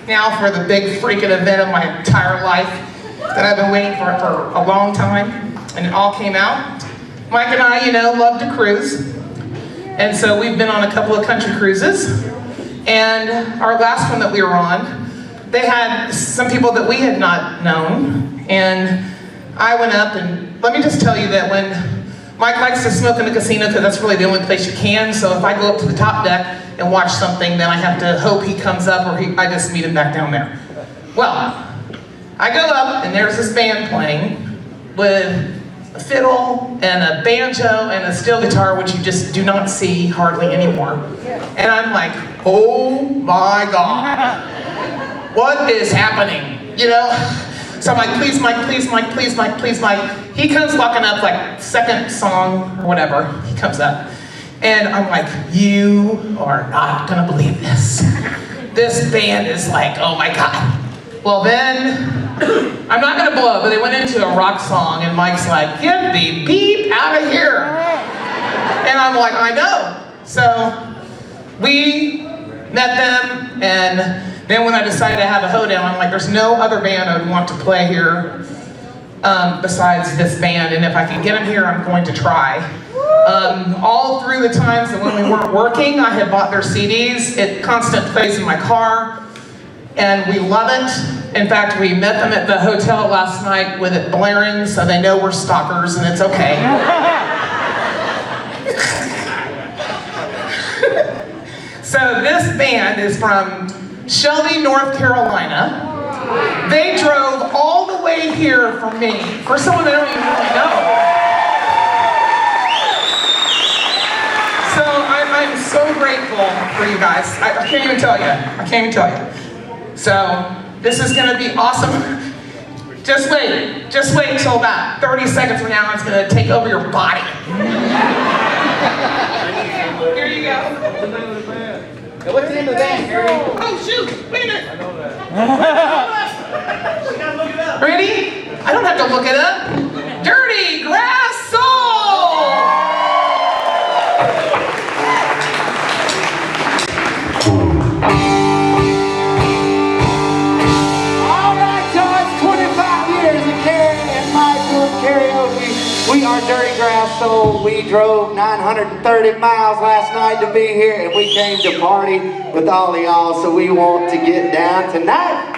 now for the big freaking event of my entire life that I've been waiting for a long time, and it all came out. Mike and I, love to cruise, and so we've been on a couple of country cruises, and our last one that we were on, they had some people that we had not known, and I went up, and let me just tell you that when Mike likes to smoke in the casino, because that's really the only place you can, so if I go up to the top deck and watch something, then I have to hope he comes up, or I just meet him back down there. Well, I go up, and there's this band playing with a fiddle and a banjo and a steel guitar, which you just do not see hardly anymore. And I'm like, oh my God, what is happening? So I'm like, please Mike, please Mike, please Mike, please Mike. He comes walking up, like second song or whatever, he comes up. And I'm like, you are not gonna believe this. This band is like, oh my God. Well then, I'm not gonna blow, but they went into a rock song, and Mike's like, get the beep out of here. And I'm like, I know. So we met them, and then when I decided to have a hoedown, I'm like, there's no other band I would want to play here besides this band, and if I can get them here, I'm going to try. All through the times that when we weren't working, I had bought their CDs. It constant plays in my car, and we love it. In fact, we met them at the hotel last night with it blaring, so they know we're stalkers, and it's okay. So this band is from Shelby, North Carolina. They drove all the way here for me, for someone I don't even really know. So I'm so grateful for you guys. I can't even tell you. I can't even tell you. So this is gonna be awesome. Just wait until about 30 seconds from now, it's gonna take over your body. Here you go. What's the name of the band, Carrie? Oh shoot, wait a minute. I know that. We gotta look it up. Ready? I don't have to look it up. Dirty Grass Soul! Alright, so it's 25 years of Carrie and Michael Carrieoke. We are Dirty Grass Soul. We drove 930 miles last night to be here, and we came to party with all of y'all, so we want to get down tonight.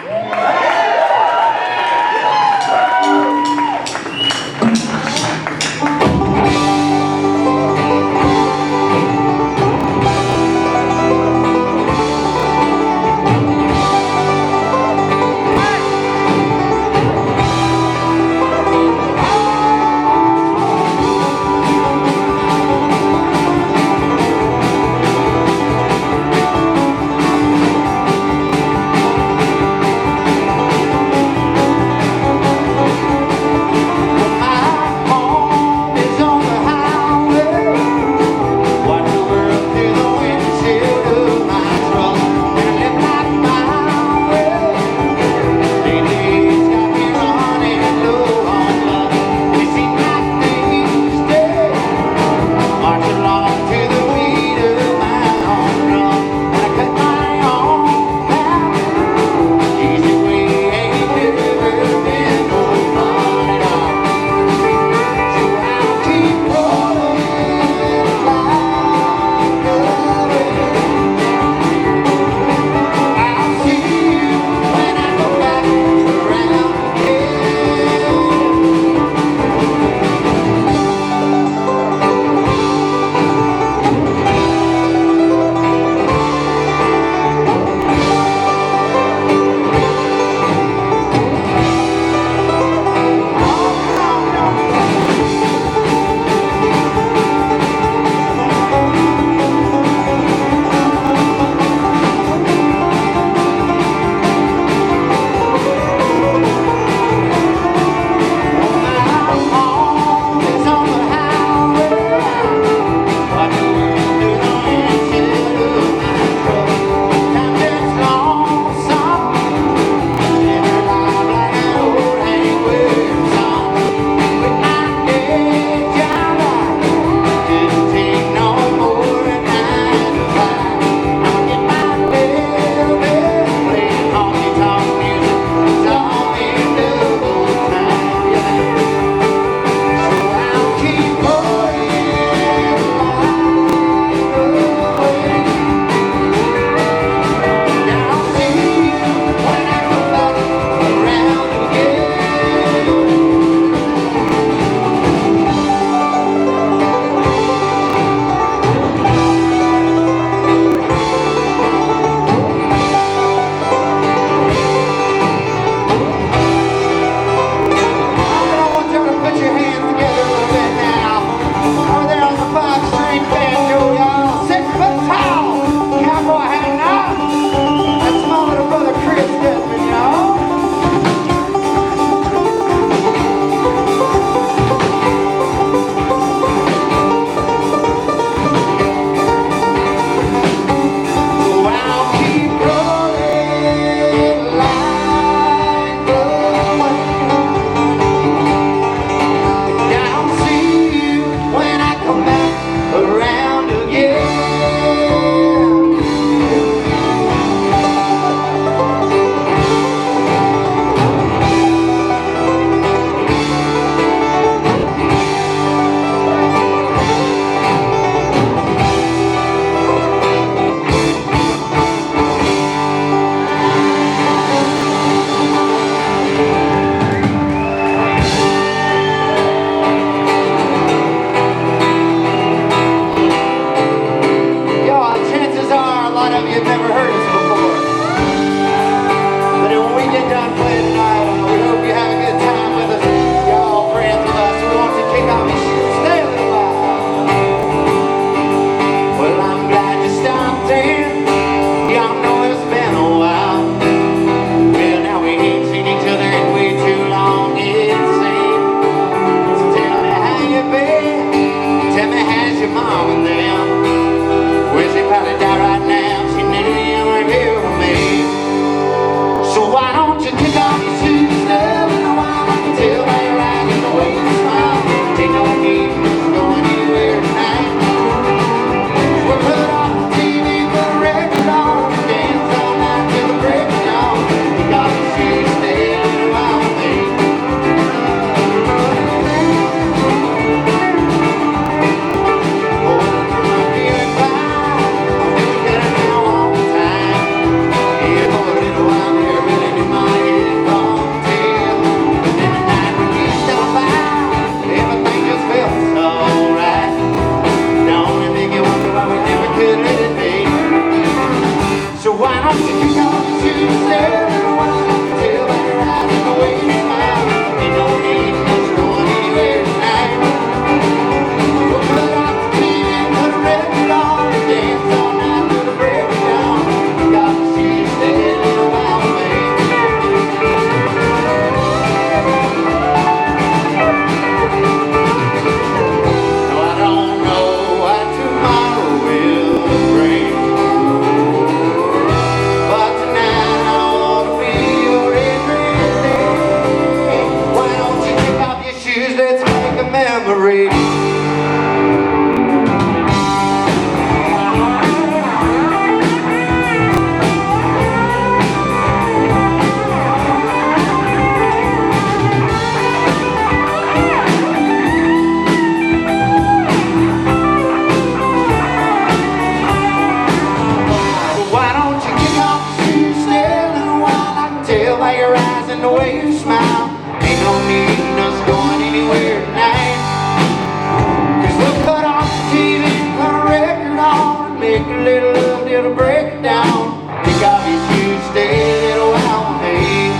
to break it down. Kick off your shoes, stay a little while with me.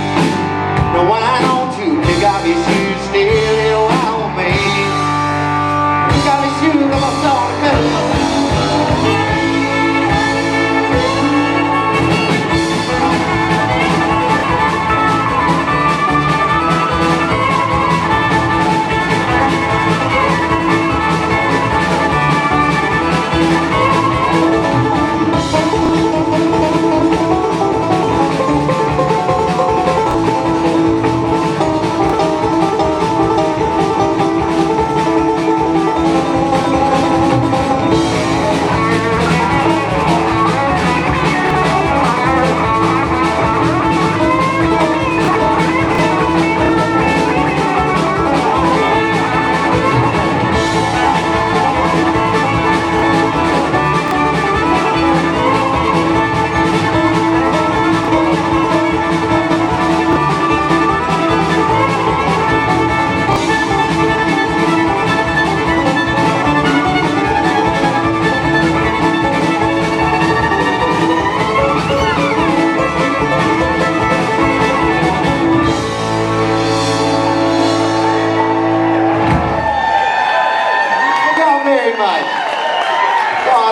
Now why don't you kick off your shoes, stay a little while with me. Kick off your shoes, come on, song,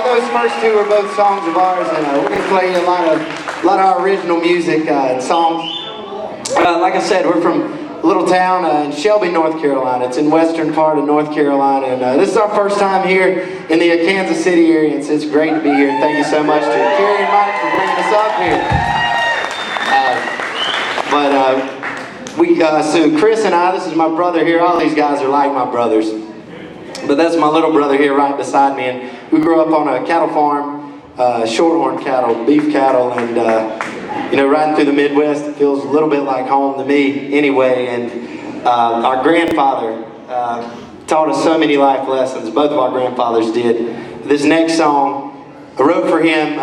those first two are both songs of ours, and we're going to play you a lot of our original music songs. Like I said, we're from a little town in Shelby, North Carolina. It's in western part of North Carolina, and this is our first time here in the Kansas City area, and so it's great to be here. Thank you so much to Carrie and Mike for bringing us up here. So Chris and I, this is my brother here. All these guys are like my brothers. But that's my little brother here right beside me, and we grew up on a cattle farm, shorthorn cattle, beef cattle, and you know, riding through the Midwest, it feels a little bit like home to me anyway. And our grandfather taught us so many life lessons. Both of our grandfathers did. This next song I wrote for him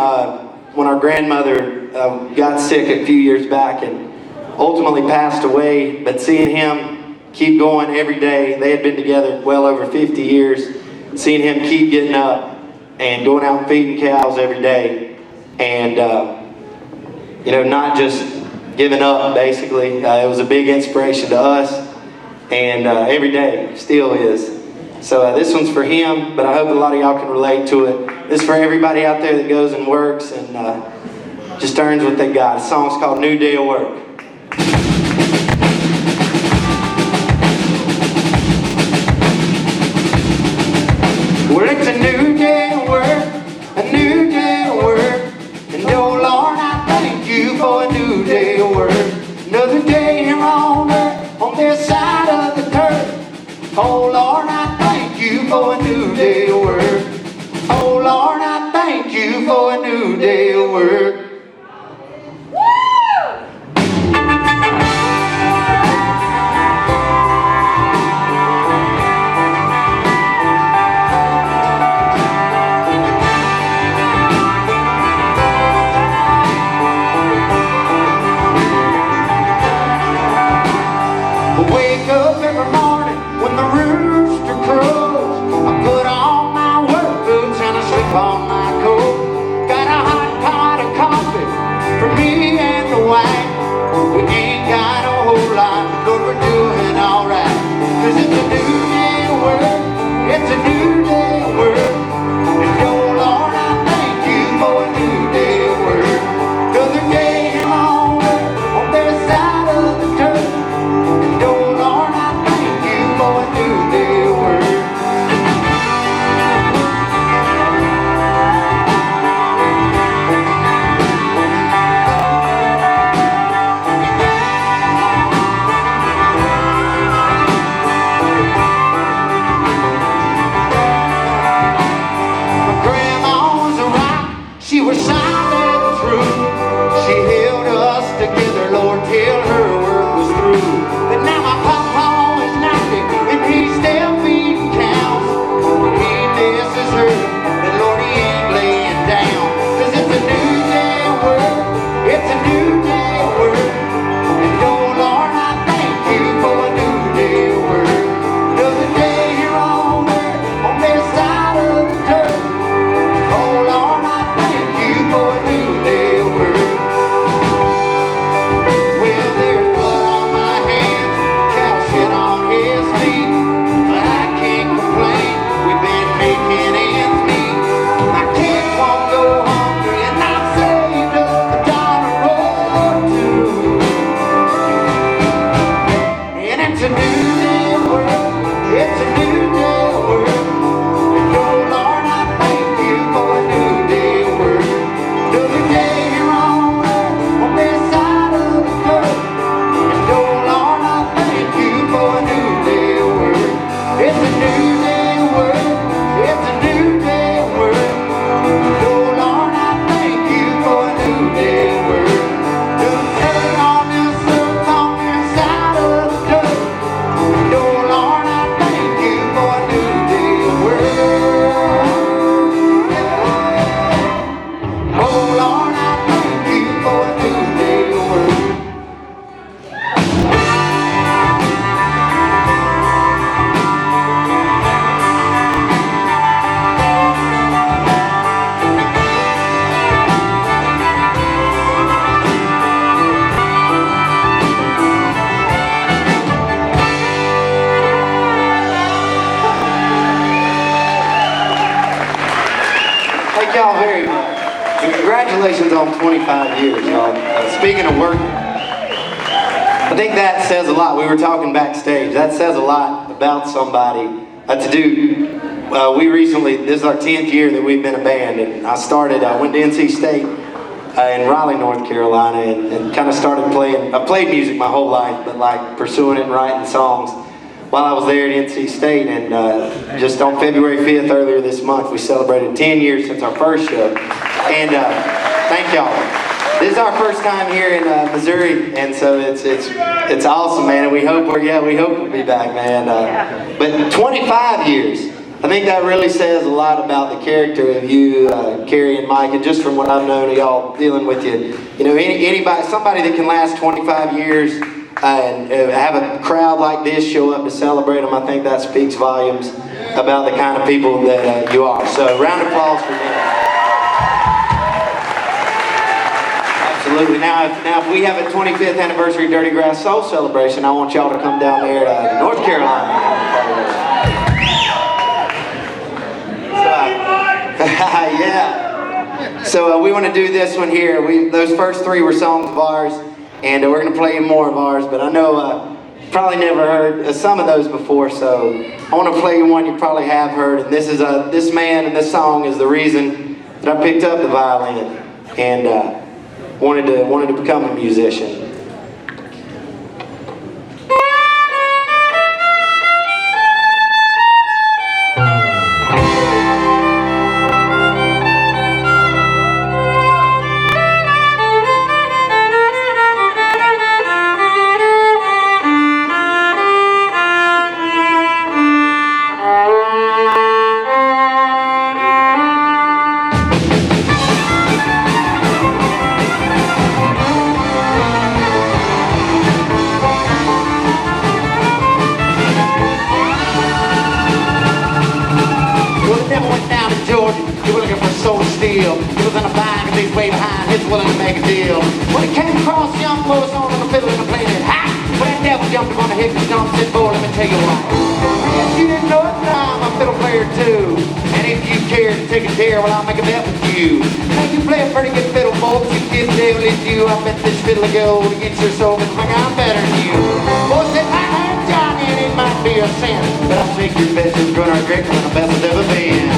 when our grandmother got sick a few years back and ultimately passed away, but seeing him keep going every day. They had been together well over 50 years. Seeing him keep getting up and going out and feeding cows every day, and you know, not just giving up. Basically, it was a big inspiration to us, and every day still is. So this one's for him, but I hope a lot of y'all can relate to it. This is for everybody out there that goes and works and just earns what they got. The song's called "New Day of Work." Well, it's a new day of work, a new day of work. And oh Lord, I thank you for a new day of work. Another day here on earth, on this side of the turf. Oh Lord, I thank you for a new day of work. Oh Lord, I thank you for a new day of work. Wake up every morning when the rooster crows. I put on my work boots and I slip on my coat. Got a hot pot of coffee for me and the wife. We ain't got a whole lot, but we're doing alright. 'Cause it's a new day of work, it's a new day of work. And oh Lord, I thank you for a new day of work. Another day here on earth, on this side of the turf. And oh Lord, I thank you for a new day of work. My grandma was a rock, she was solid and true. She held us together, Lord, till her work was through. But now my papa is 90 and he's still feeding cows. He misses her, but Lord, he ain't laying down. 'Cause it's a new day of work, it's a new day of work. And oh Lord, I thank you for a new day of work. Another day here on earth, on this side of the turf. Oh Lord, I thank you for Congratulations on 25 years, y'all. Speaking of work, I think that says a lot. We were talking backstage. That says a lot about somebody to do. We recently, this is our 10th year that we've been a band, and I went to NC State in Raleigh, North Carolina, and kind of started playing. I played music my whole life, but like pursuing it and writing songs while I was there at NC State. And just on February 5th, earlier this month, we celebrated 10 years since our first show. And thank y'all. This is our first time here in Missouri, and so it's awesome, man. And we hope we'll be back, man. But 25 years, I think that really says a lot about the character of you, Carrie and Mike, and just from what I've known of y'all dealing with you. You know, anybody, somebody that can last 25 years and have a crowd like this show up to celebrate them, I think that speaks volumes about the kind of people that you are. So, round of applause for them. Absolutely. Now, if we have a 25th anniversary Dirty Grass Soul celebration, I want y'all to come down there to North Carolina. Yeah. So we want to do this one here. Those first three were songs of ours, and we're going to play more of ours. But I know probably never heard some of those before, so I want to play you one you probably have heard. And this is this man and this song is the reason that I picked up the violin and wanted to become a musician. Well, I'll make a bet with you. Now you play a pretty good fiddle, folks. You did devil is you. I bet this fiddle will go against your soul, but I'm better than you. Boy said I heard Johnny, and it might be a sin, but I think your best is going to greater than the best has ever been.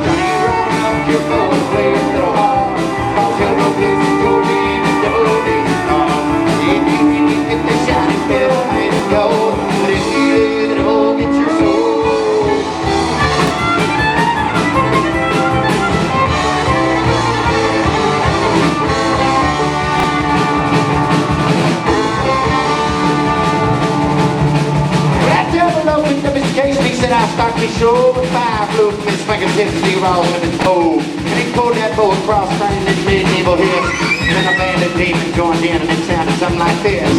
Johnny, you round up your bow and play a little hard. I'll tell no place to go to the devil days is gone. If you get the shiny fiddle, made it gold, but if you let it all get your soul. He said I start me show with fire flew from his fingertips as he rolled with his bow. And he pulled that bow across, turning his medieval hips. And then a band of demons joined in and it sounded something like this.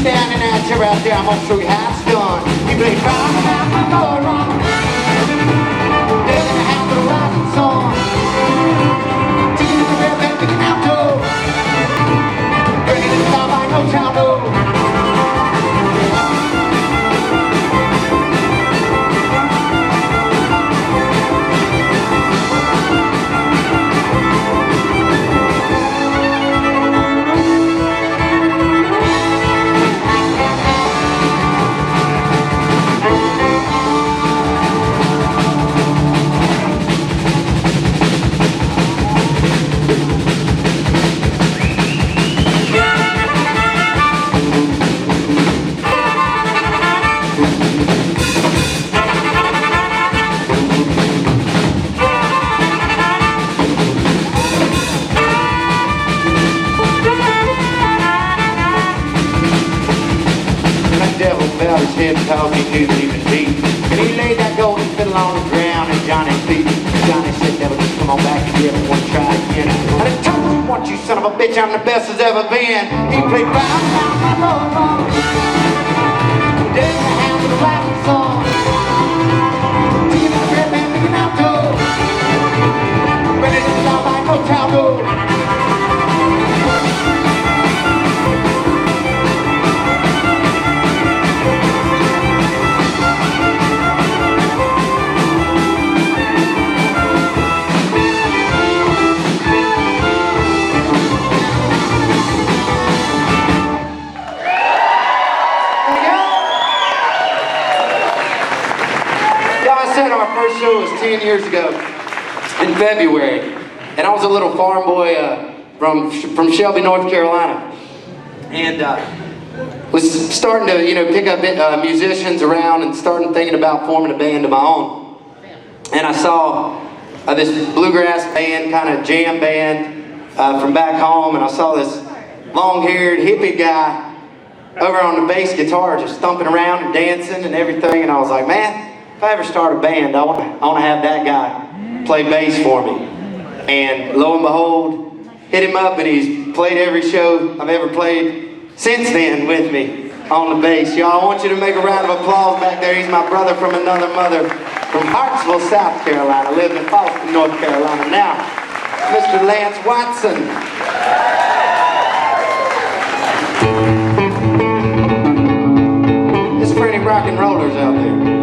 Standing out here out there, I'm gonna show you how it's done. You play round and round and go around. There's the half of the rising sun. Taking the red back, picking out toe. Bringing it down by no town road. His head because he knew that he was beat. And he laid that golden fiddle fell on the ground and Johnny beat me. Johnny said, "Never just come on back and give it one try again." And I told you once, you son of a bitch, I'm the best as ever been. He played round, round, my love. Dead in the hands of the laughing song. Taking out red man, looking out door. Ready to stop like no child door. Our first show was 10 years ago in February, and I was a little farm boy from Shelby, North Carolina, and was starting to pick up musicians around and starting thinking about forming a band of my own. And I saw this bluegrass band, kind of jam band from back home, and I saw this long-haired hippie guy over on the bass guitar just thumping around and dancing and everything, and I was like, man, if I ever start a band, I want to have that guy play bass for me. And lo and behold, hit him up and he's played every show I've ever played since then with me on the bass. Y'all, I want you to make a round of applause back there. He's my brother from another mother from Hartsville, South Carolina, living in Boston, North Carolina now, Mr. Lance Watson. This for any rock and rollers out there.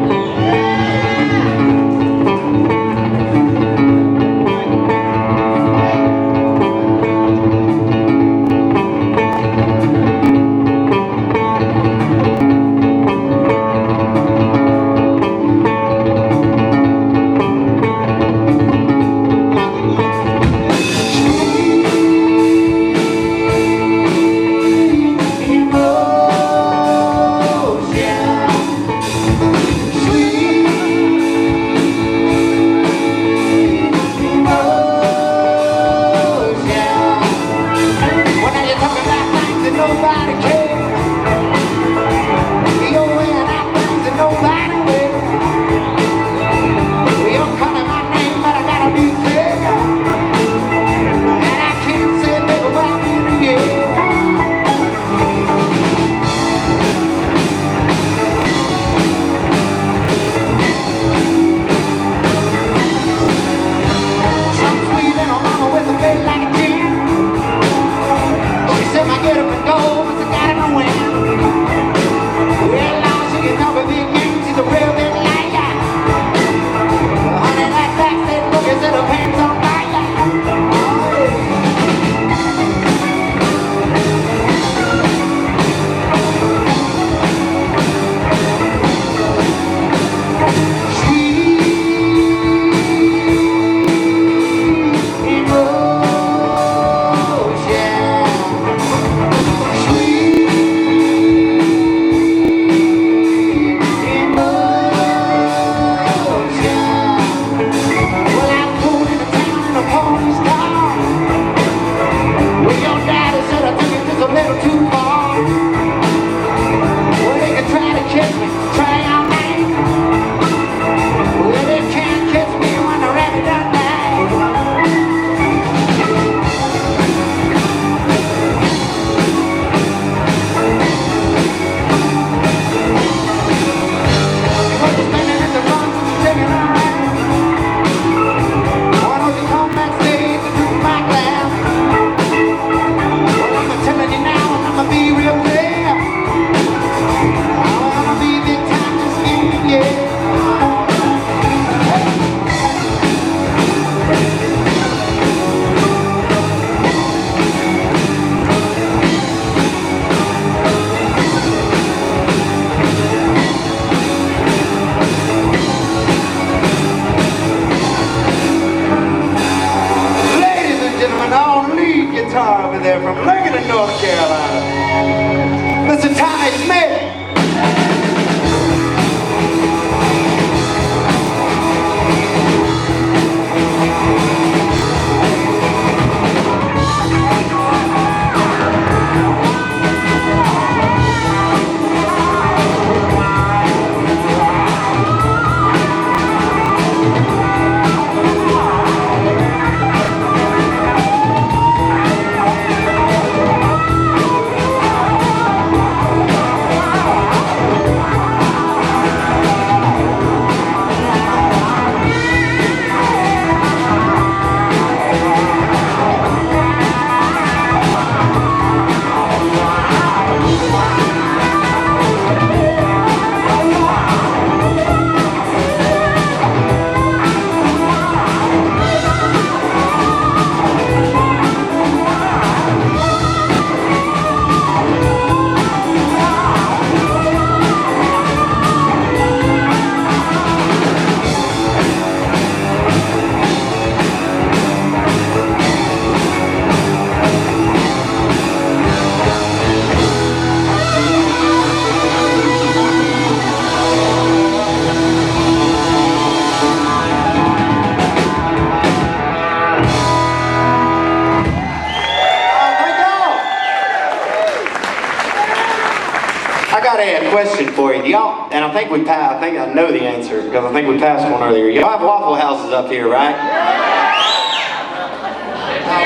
y'all, and I think we passed, I think I know the answer, because I think we passed one earlier. Y'all have Waffle Houses up here, right?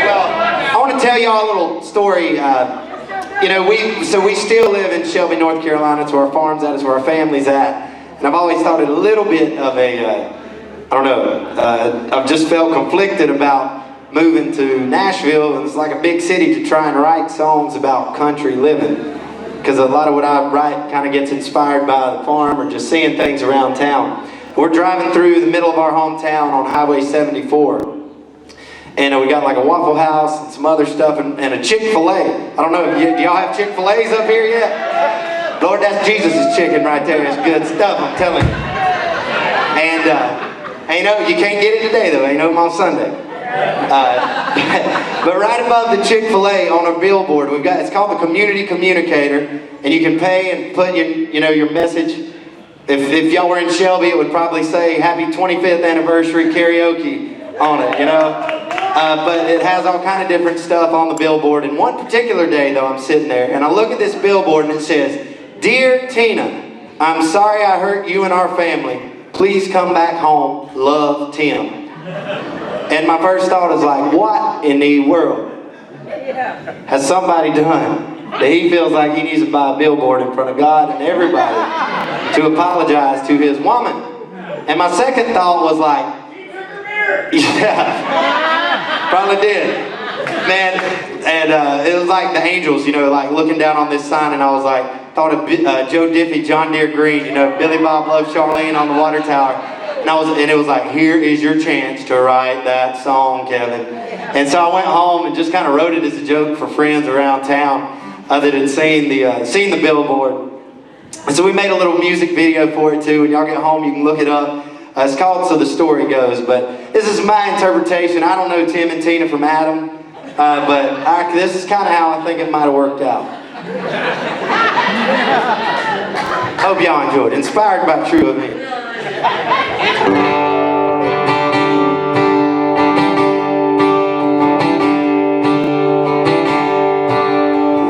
Well, I want to tell y'all a little story. You know, we still live in Shelby, North Carolina. It's where our farm's at, it's where our family's at. And I've always thought it a little bit of a, I don't know, I've just felt conflicted about moving to Nashville. And it's like a big city to try and write songs about country living. Because a lot of what I write kind of gets inspired by the farm or just seeing things around town. We're driving through the middle of our hometown on Highway 74. And we got like a Waffle House and some other stuff and a Chick-fil-A. I don't know, do y'all have Chick-fil-A's up here yet? Lord, that's Jesus' chicken right there. It's good stuff, I'm telling you. And ain't no, you can't get it today though, ain't no on Sunday. But right above the Chick-fil-A on a billboard, we've got, it's called the Community Communicator, and you can pay and put your message. If y'all were in Shelby, it would probably say Happy 25th Anniversary Carrieoke on it, you know. But it has all kind of different stuff on the billboard. And one particular day, though, I'm sitting there, and I look at this billboard, and it says, "Dear Tina, I'm sorry I hurt you and our family. Please come back home. Love, Tim." And my first thought is like, what in the world has somebody done that he feels like he needs to buy a billboard in front of God and everybody to apologize to his woman? And my second thought was like, yeah, probably did. Man, and it was like the angels, you know, like looking down on this sign, and I was like, thought of Joe Diffie, John Deere Green, you know, Billy Bob Loves Charlene on the water tower. And it was like, here is your chance to write that song, Kevin. And so I went home and just kind of wrote it as a joke for friends around town that had seen the billboard. And so we made a little music video for it too. When y'all get home, you can look it up. It's called So the Story Goes. But this is my interpretation. I don't know Tim and Tina from Adam, but this is kind of how I think it might have worked out. Hope y'all enjoyed. Inspired by true events.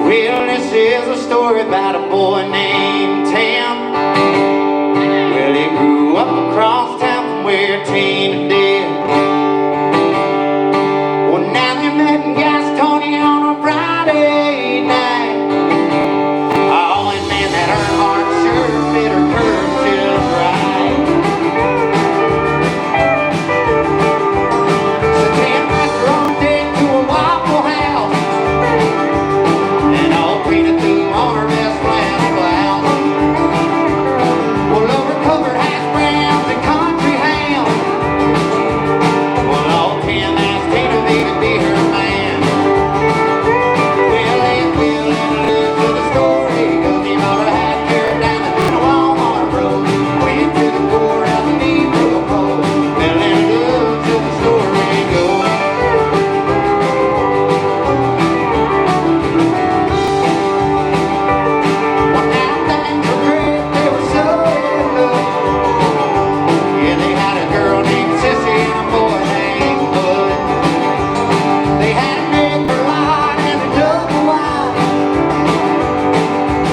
Well, this is a story about a boy named Tim. Well, he grew up across town from where Tina did. Well, now they met in Gastonia on a Friday night. Oh, and man, that Earnhardt sure fit her curves just right. So Tim asked her on a date to a Waffle House, and old Tina threw on her best flannel blouse. Well, over covered hash browns and country ham. Well, old Tim asked Tina if he could be her man. Well, and to the story goes, he bought a hat carried down the Walmart road, went to the courthouse and he proposed. Fell in love till the story goes. Well, now things were great, they were so in love. Yeah, they had a girl named Sissy and a boy named Bud. They had a neighbor lot and a double wide,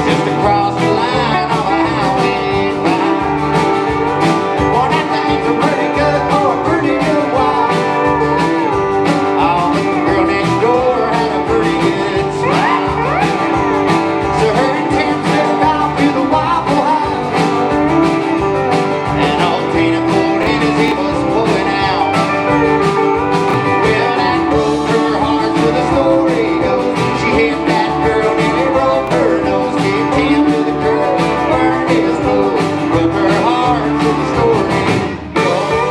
just across the line of a highway 5. Well, now things were pretty good for a pretty good while. Oh, but the girl next door had a pretty good smile. So her and Tim stepped out to the Waffle House, and old Tina pulled in as he was pulling out. Well, that broke her heart, so the story goes. She hit that girl, nearly broke her nose. Gave Tim to the girl, burned his clothes. Broke her heart, so the story goes.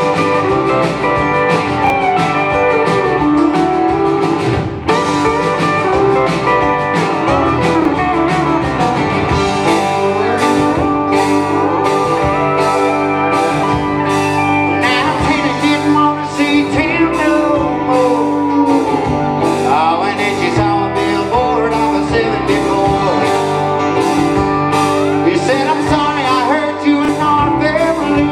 Now Tina didn't want to see Tim no more. Oh, and then she saw a billboard of a 74. He said, "I'm sorry I hurt you and our family.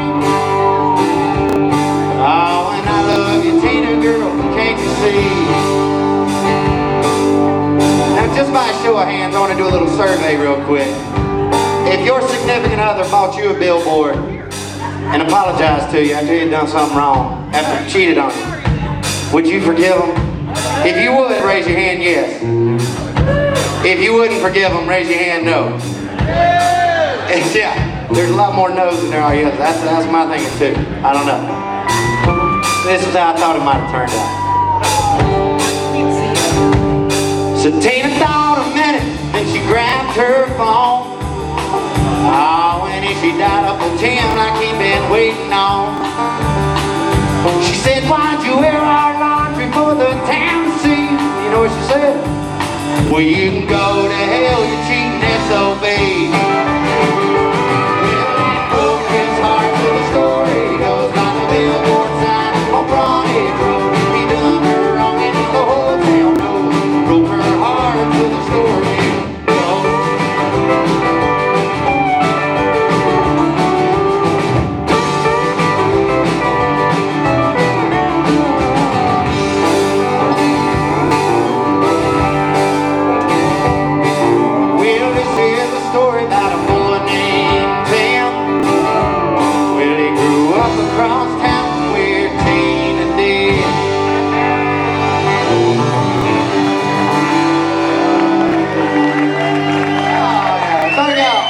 Oh, and I love you, Tina girl, can't you see?" Now, just by a show of hands, I want to do a little survey real quick. If your significant significant other bought you a billboard and apologized to you after you had done something wrong, after you cheated on you, would you forgive them? If you would, raise your hand yes. If you wouldn't forgive them, raise your hand no. Yeah, there's a lot more no's than there are yes. That's my thinking too. I don't know. This is how I thought it might have turned out. So Tina thought a minute, then she grabbed her phone. Oh, and she died up on Tim like he'd been waiting on. She said, why'd you wear our laundry for the town to see? You know what she said? Well, you can go to hell, you cheating SOB. Well, it broke his heart till the story goes like a billboard sign on Bronx Road. He done her wrong and the whole town knows. Broke her heart till the story goes. Story about a boy named Tim. Well, he grew up across town where Tina did. So y'all,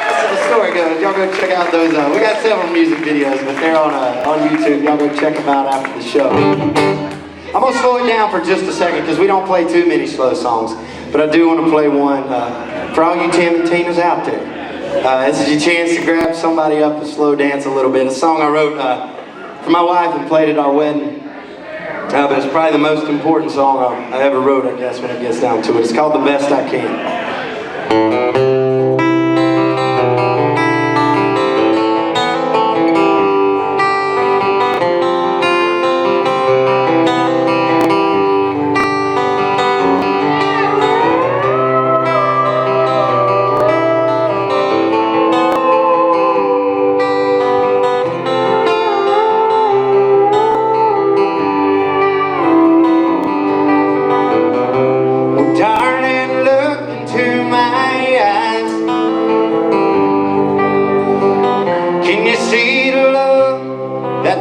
this is the story goes. Y'all go check out those. We got several music videos, but they're on YouTube. Y'all go check them out after the show. I'm gonna slow it down for just a second because we don't play too many slow songs, but I do want to play one. For all you Tim and Tinas out there, this is your chance to grab somebody up and slow dance a little bit. A song I wrote for my wife and played at our wedding, but it's probably the most important song I ever wrote, I guess, when it gets down to it. It's called The Best I Can.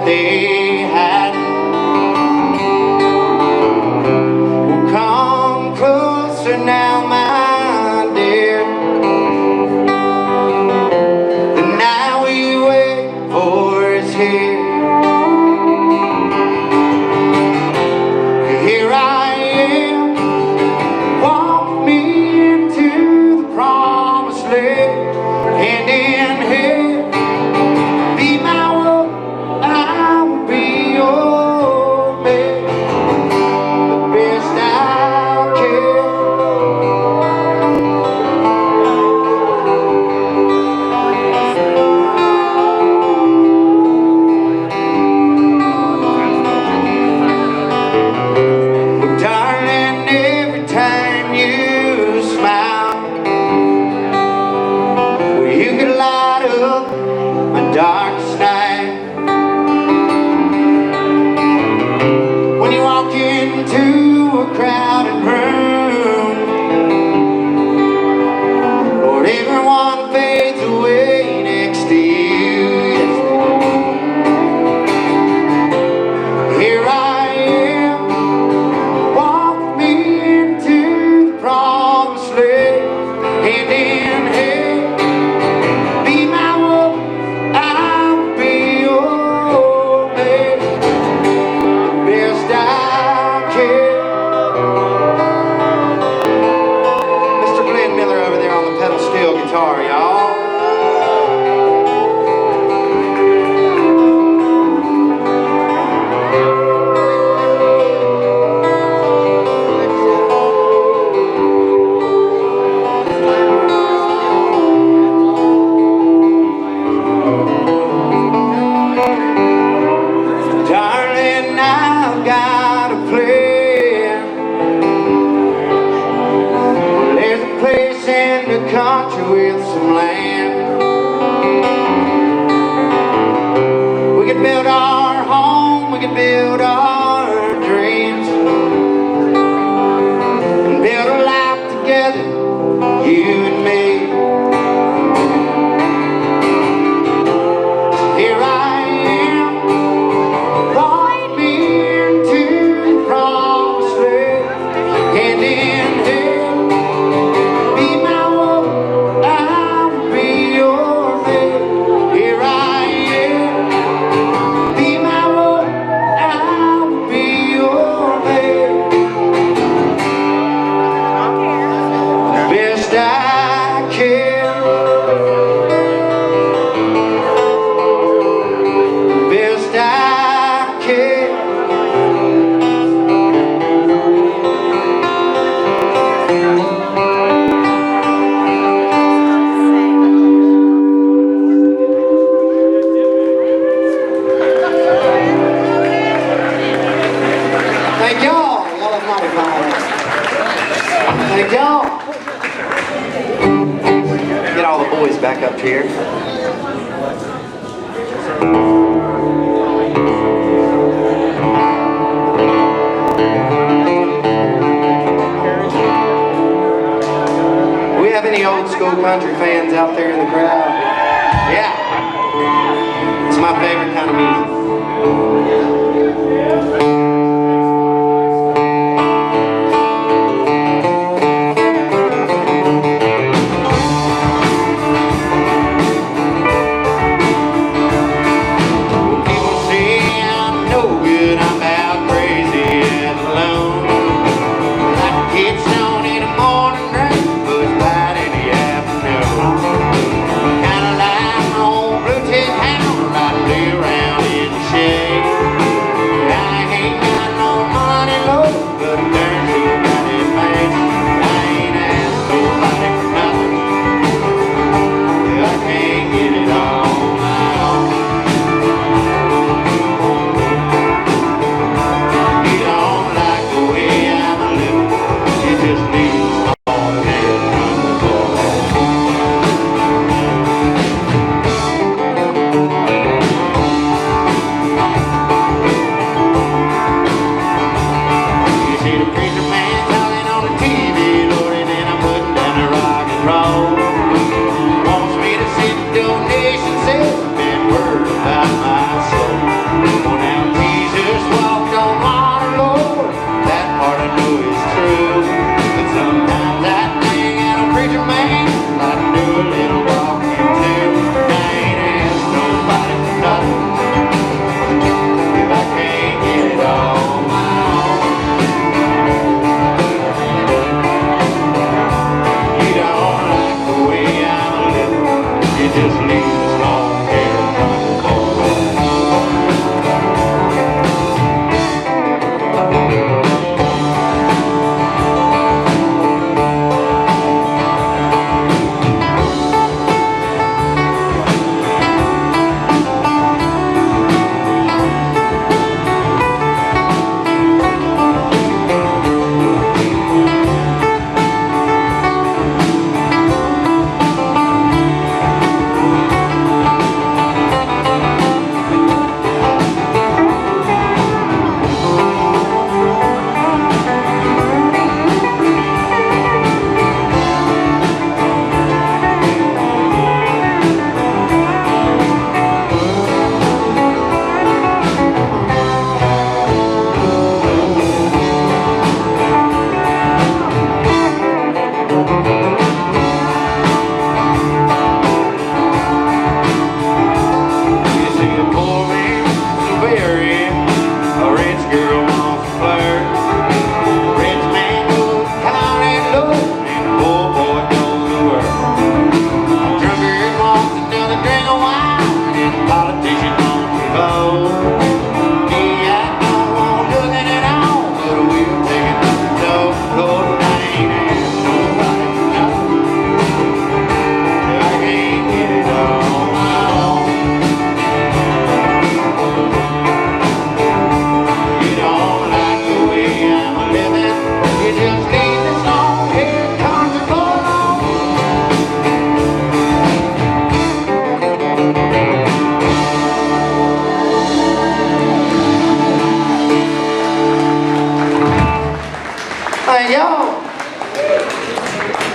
They had. Well, come closer now, my dear. The night we wait for is here. Here I am, walk me into the promised land, and in here, be my darkest night. When you walk into a crowded room, or everyone fades away next to you. Here I am, walk me into the promised land, and in here guitar, y'all. Darling, I've got a plan. There's a place in the country with some land. We could build our home, we could build our dreams, and build a life together, you and me. Hey, John. Get all the boys back up here. Do we have any old school country fans out there in the crowd? Yeah. It's my favorite kind of music.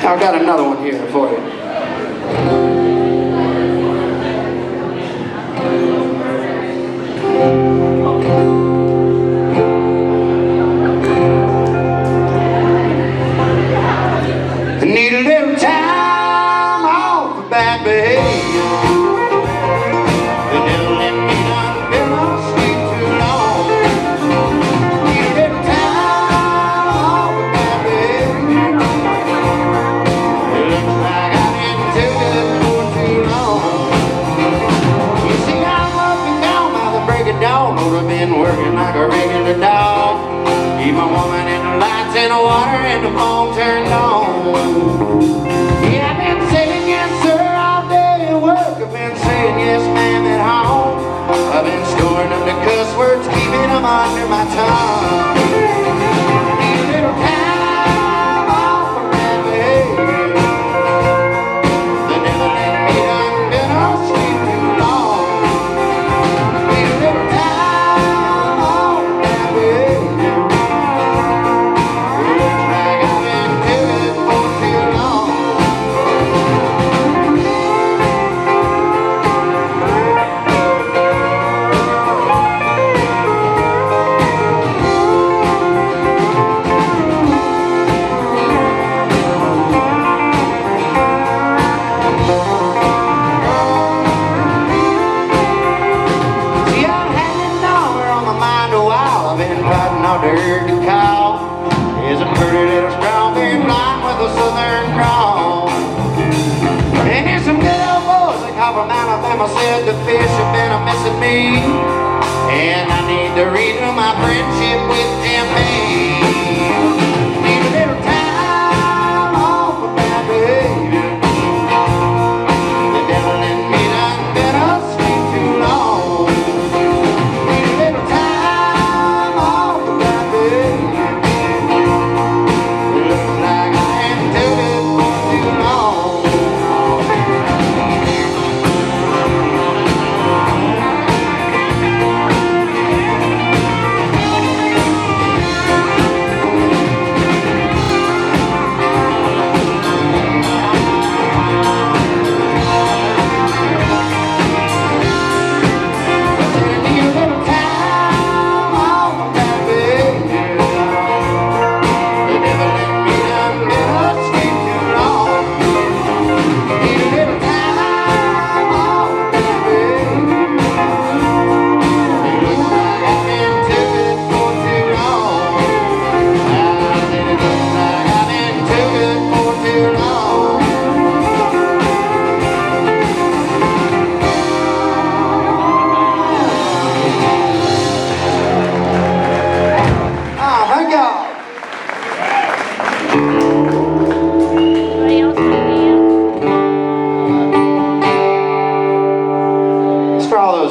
I've got another one here for you. I need a little time off for bad behavior. The devil let me down, been on sleep too long. Need a little time off for bad behavior. It looks like I've been too good for too long. You see, I'm up and down by the break of dawn. Would have been working like a regular dog. Keep my woman in the lights and the water and the phone turned on. Yeah, I've been saying yes sir all day at work. I've been saying yes ma'am at home. I've been storing up the cuss words, keeping them under my tongue. Need a little time off for Mama said the fish have been a-missing me, and I need to renew my friendship with Jimmy. Need a little time off of bad behavior. The devil in me done been asleep too long. Need a little time off of bad behavior. It looks like I ain't took it for too long.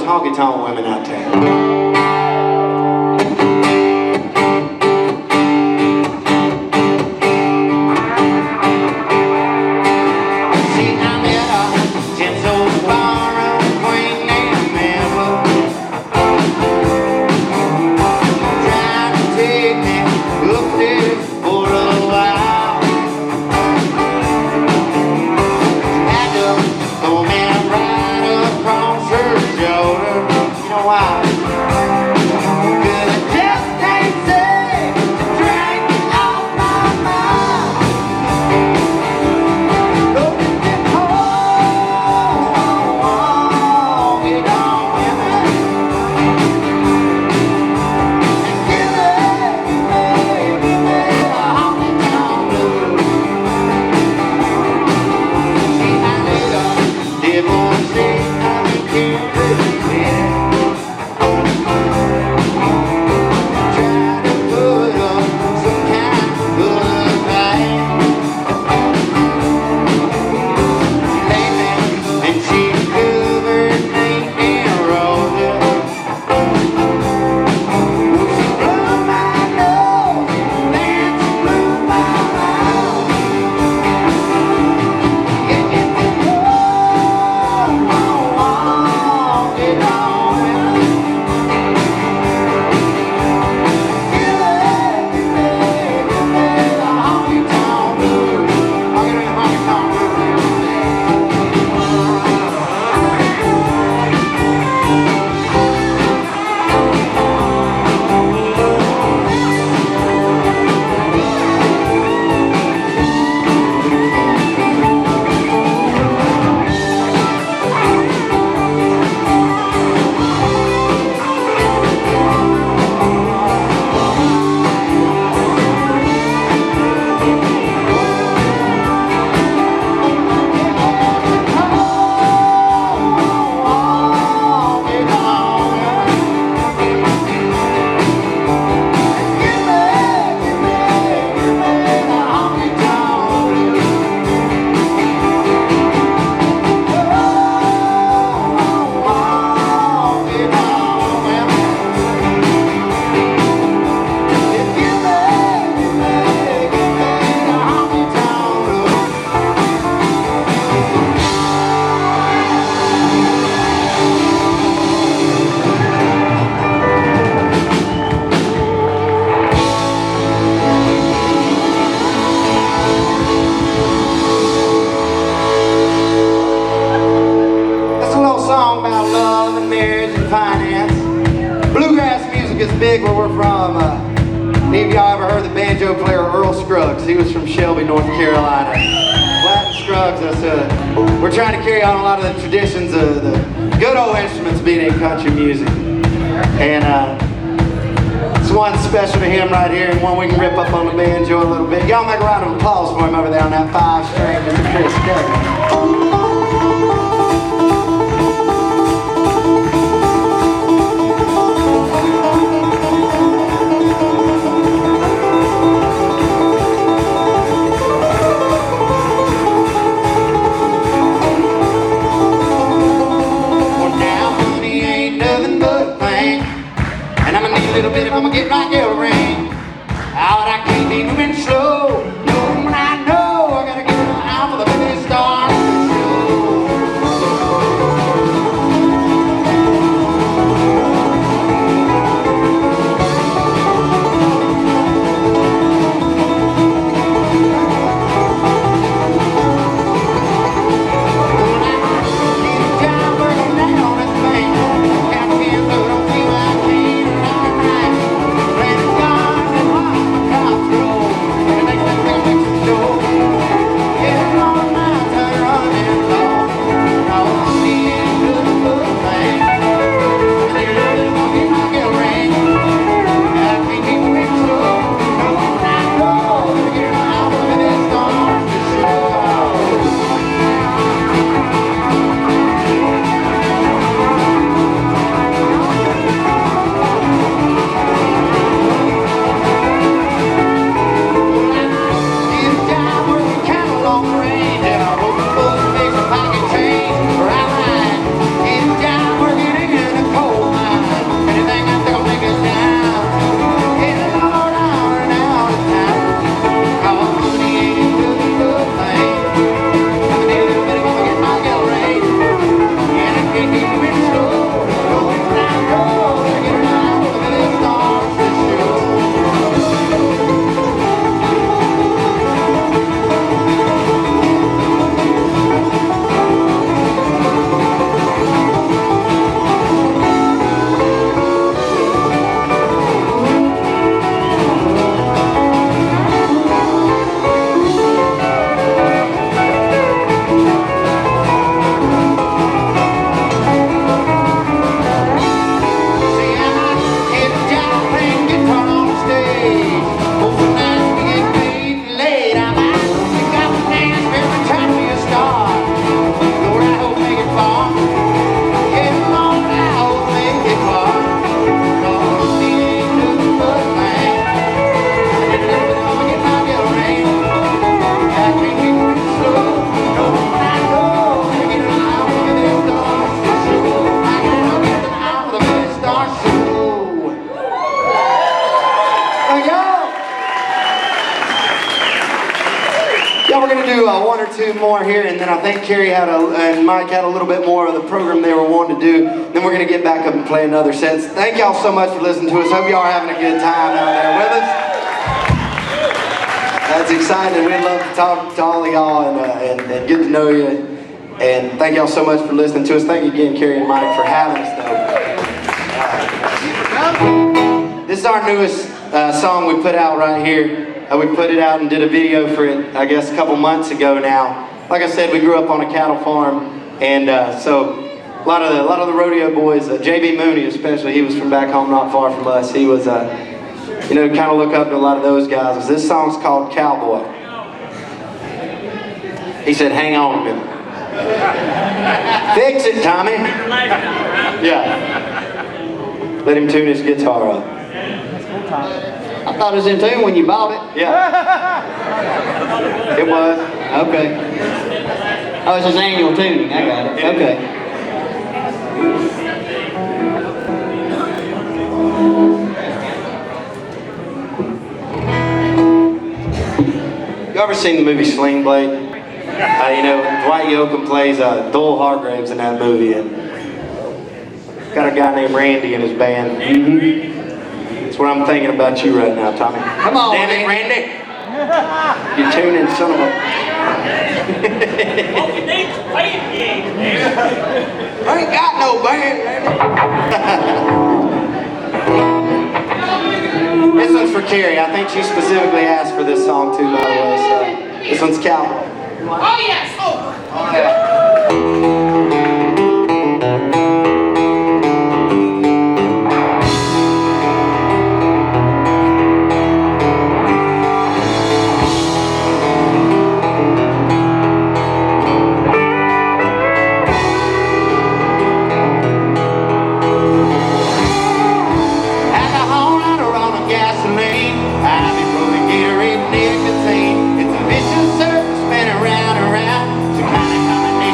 Honky-tonk women out there. See, I'm at a gentle bar on Queen Anne Manor, trying to take me upstairs for a little while. Had to throw me right across her shoulder. You know why? 'Cause I just can't say to drink off my mind. Look at them honky tonk women. Give me the honky tonk blues. See, I need a divorcee. I can't live in. Big where we're from. Any of y'all ever heard the banjo player Earl Scruggs? He was from Shelby, North Carolina. Platte Scruggs. We're trying to carry on a lot of the traditions of the good old instruments being in country music. And it's one special to him right here, and one we can rip up on the banjo a little bit. Y'all make a round of applause for him over there on that 5 string, Mr. Chris Carrie. get my girl ring. Out, I can't be moving slow. No, when I know I gotta get out for the biggest star show. One or two more here, and then I think Carrie and Mike had a little bit more of the program they were wanting to do. Then we're going to get back up and play another set. Thank y'all so much for listening to us. Hope y'all are having a good time out there with us. That's exciting. We'd love to talk to all of y'all and get to know you. And thank y'all so much for listening to us. Thank you again, Carrie and Mike, for having us, though. This is our newest song we put out right here. We put it out and did a video for it, I guess, a couple months ago now. Like I said, we grew up on a cattle farm, and so a lot of the rodeo boys, J.B. Mooney especially, he was from back home not far from us. He was, you know, kind of look up to a lot of those guys. This song's called Cowboy. He said, hang on a minute. Fix it, Tommy. Yeah. Let him tune his guitar up. I thought it was in tune when you bought it. Yeah. It was. Okay. Oh, it's his annual tuning. I got it. Okay. You ever seen the movie Sling Blade? You know, Dwight Yoakam plays Dole Hargraves in that movie, and got a guy named Randy in his band. That's what I'm thinking about you right now, Tommy. Come on, damn it, Randy! You're tuning, son of a... I ain't got no band, Randy. This one's for Carrie. I think she specifically asked for this song too, by the way. So this one's Cowboy. Oh yes! Oh yeah. Gatorade, nicotine. It's a vicious circle spinning round and round. So kind of combination.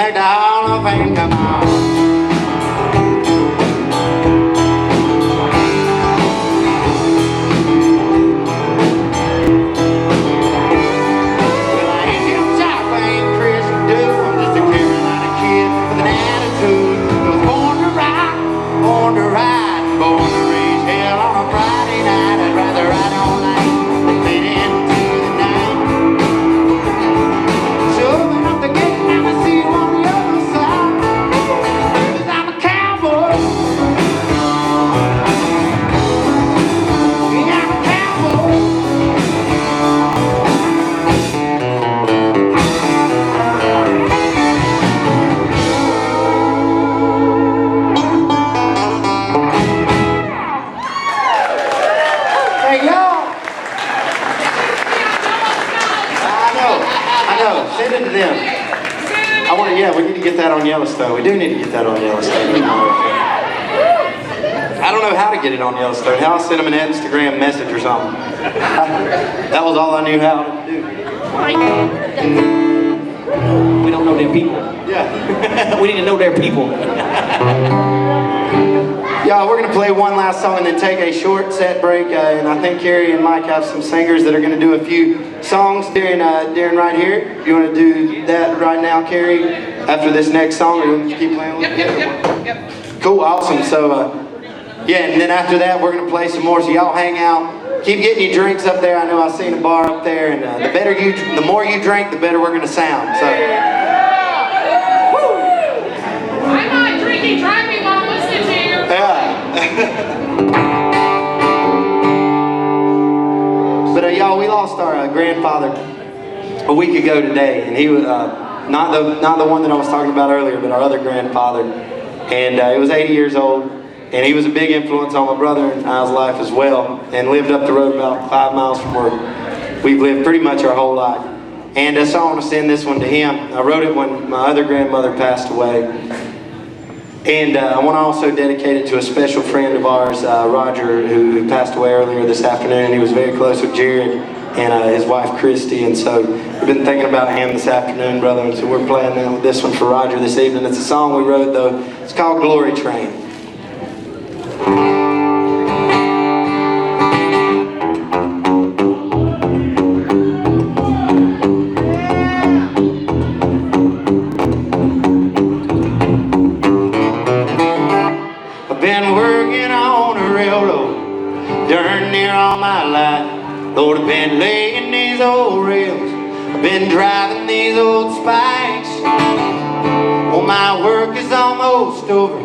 make the Hall of Fame come on. Yellowstone. We do need to get that on Yellowstone. I don't know how to get it on Yellowstone. How I'll send them an Instagram message or something. That was all I knew how to do. We don't know their people. Yeah. We need to know their people. Y'all, we're going to play one last song and then take a short set break. And I think Carrie and Mike have some singers that are going to do a few songs during right here. You want to do that right now, Carrie? After this next song, or you want to keep playing? Yep. Cool, awesome. So, yeah, and then after that, we're going to play some more. So y'all hang out. Keep getting your drinks up there. I know I've seen a bar up there, and the more you drink, the better we're going to sound. So. I'm not drinking, driving while listening to you. Yeah. But y'all, we lost our grandfather a week ago today, and he was not the one that I was talking about earlier, but our other grandfather, and he was 80 years old, and he was a big influence on my brother and I's life as well, and lived up the road about 5 miles from where we've lived pretty much our whole life. And so I want to send this one to him. I wrote it when my other grandmother passed away. And I want to also dedicate it to a special friend of ours, Roger, who passed away earlier this afternoon. He was very close with Jared and his wife, Christy. And so we've been thinking about him this afternoon, brother. And so we're playing this one for Roger this evening. It's a song we wrote, though. It's called Glory Train. Lord, I've been laying these old rails, I've been driving these old spikes. Well, my work is almost over,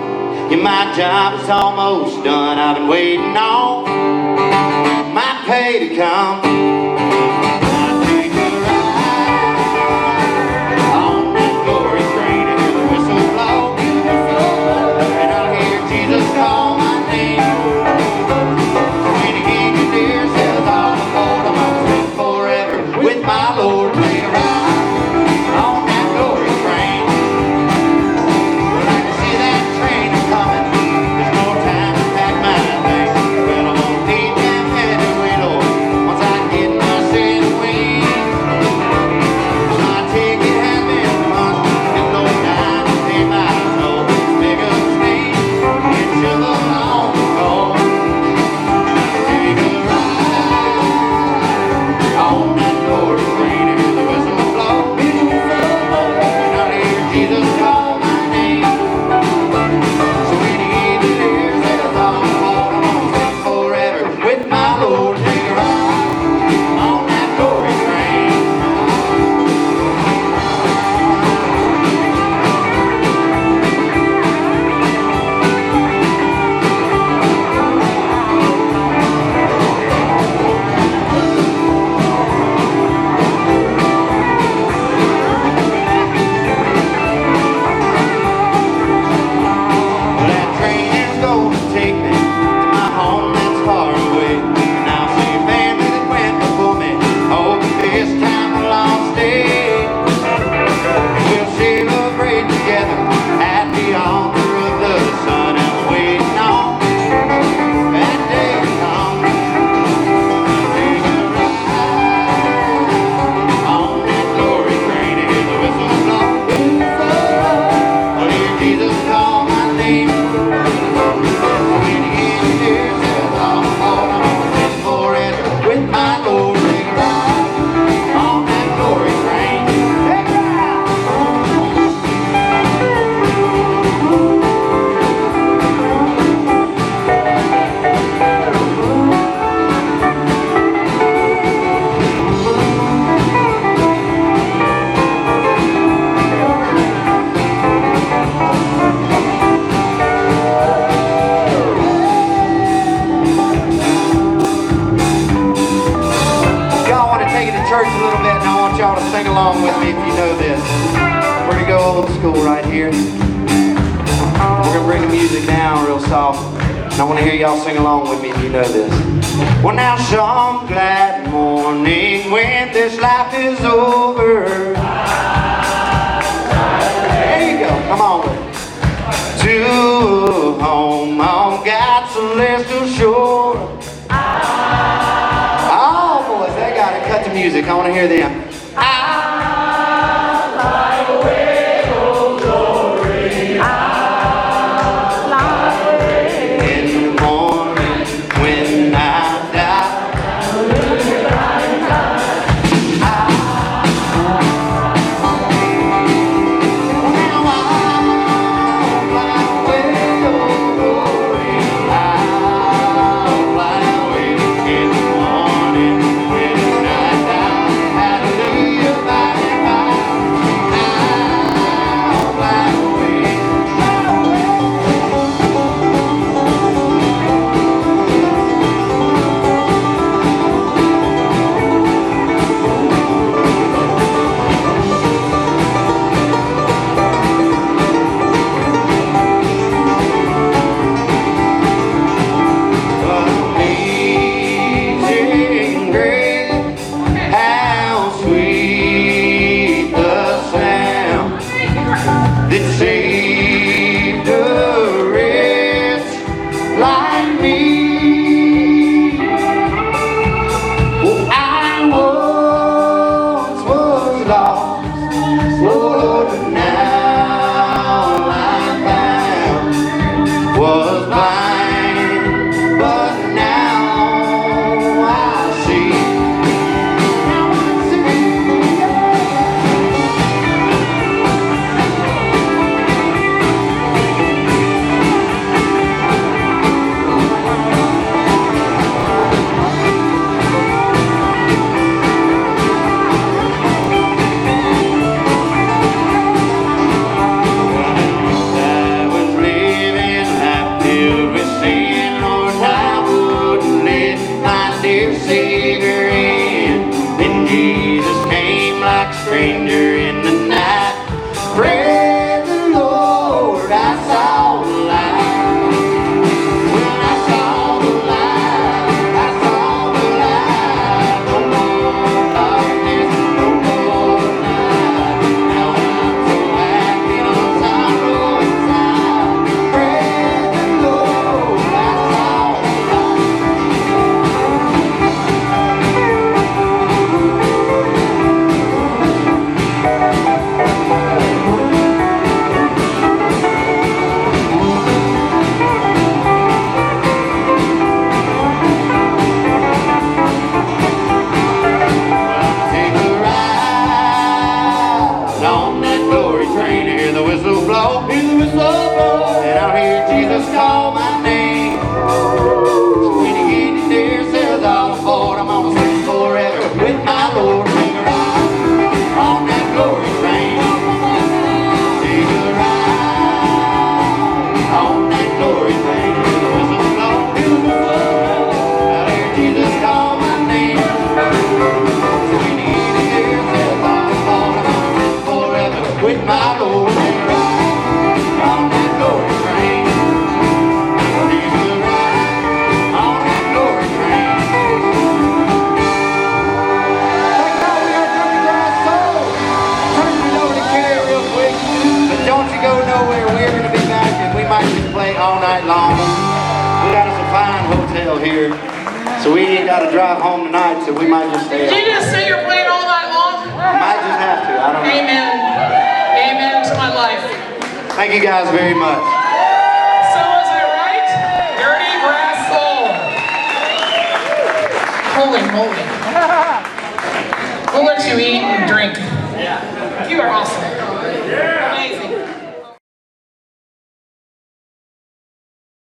yeah, my job is almost done. I've been waiting on my pay to come. I take a ride on that glory train and hear the whistle blow, and I'll hear Jesus call my name. When he gave me dear, says all the Lord, I'm gonna spend forever with my Lord. Play a ride on that glory train. Well, I can see that train coming. There's no time to pack my things. Well, I'm gonna need them heavy, Lord, once I get little bit, and I want y'all to sing along with me if you know this. We're gonna go old school right here. We're gonna bring the music down real soft, and I want to hear y'all sing along with me if you know this. Well, now some glad morning when this life is over. There you go. Come on with it. To a home on God's celestial shore. Oh, boys, they got it. Cut the music. I want to hear them. I'll fly away, oh glory. I'll fly away. In the morning when I die. Here, so we ain't got to drive home tonight, so we might just stay. Did you just say you're playing all night long? Might just have to. I don't know. Amen. Amen to my life. Thank you guys very much. So was I right? Dirty Grass Soul. Holy moly. We'll let you eat and drink. You are awesome.